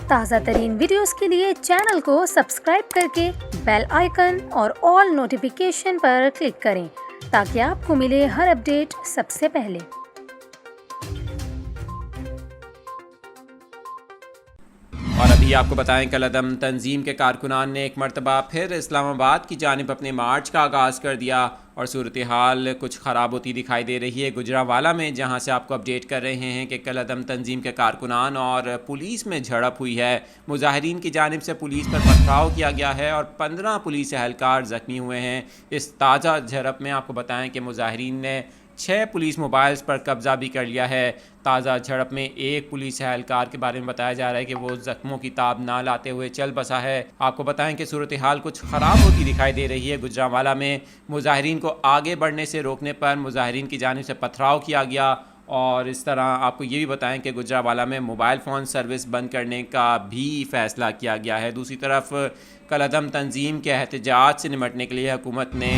ताज़ा तरीन वीडियोस के लिए चैनल को सब्सक्राइब करके बेल आइकन और ऑल नोटिफिकेशन पर क्लिक करें ताकि आपको मिले हर अपडेट सबसे पहले। और अभी आपको बताएं, कलअदम तंजीम के कारकुनान ने एक मरतबा फिर इस्लामाबाद की जानिब अपने मार्च का आगाज़ कर दिया और सूरत हाल कुछ ख़राब होती दिखाई दे रही है गुजरांवाला में, जहां से आपको अपडेट कर रहे हैं कि कलअदम तंजीम के कारकुनान और पुलिस में झड़प हुई है। मुजाहिरीन की जानिब से पुलिस पर पथराव किया गया है और 15 पुलिस एहलकार ज़ख्मी हुए हैं। इस ताज़ा झड़प में आपको बताएं कि मुजाहिरीन ने 6 पुलिस मोबाइल्स पर कब्ज़ा भी कर लिया है। ताज़ा झड़प में एक पुलिस एहलकार के बारे में बताया जा रहा है कि वो जख्मों की ताब ना लाते हुए चल बसा है। आपको बताएं कि सूरत हाल कुछ ख़राब होती दिखाई दे रही है गुजरांवाला में। मुजाहिरीन को आगे बढ़ने से रोकने पर मुजाहिरीन की जानिब से पथराव किया गया और इस तरह आपको ये भी बताएं कि गुजरांवाला में मोबाइल फ़ोन सर्विस बंद करने का भी फ़ैसला किया गया है। दूसरी तरफ कलअदम तंजीम के एहतजाज से निपटने के लिए हुकूमत ने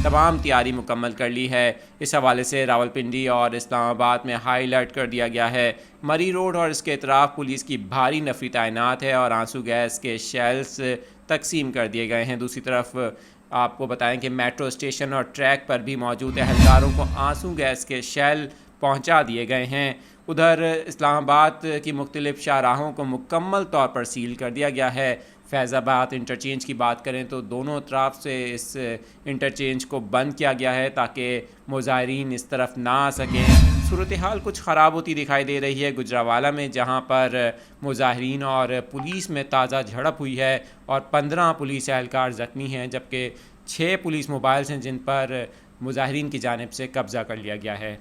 तमाम तैयारी मुकम्मल कर ली है। इस हवाले से रावलपिंडी और इस्लामाबाद में हाई अलर्ट कर दिया गया है। मरी रोड और इसके अतराफ़ पुलिस की भारी नफरी तैनात है और आंसू गैस के शेल्स तकसीम कर दिए गए हैं। दूसरी तरफ आपको बताएं कि मेट्रो स्टेशन और ट्रैक पर भी मौजूद एहलकारों को आंसू गैस के शेल पहुंचा दिए गए हैं। उधर इस्लामाबाद की मुख्तलिफ शाहराहों को मुकम्मल तौर पर सील कर दिया गया है। फैज़ाबाद इंटरचेंज की बात करें तो दोनों तरफ से इस इंटरचेंज को बंद किया गया है ताकि मुजाहिरीन इस तरफ ना आ सकें। सूरत हाल कुछ ख़राब होती दिखाई दे रही है गुजरांवाला में, जहां पर मुजाहिरीन और पुलिस में ताज़ा झड़प हुई है और 15 पुलिस एहलकार ज़ख्मी हैं, जबकि 6 पुलिस मोबाइल्स हैं जिन पर मुजाहिरीन की जानिब से कब्ज़ा कर लिया गया है।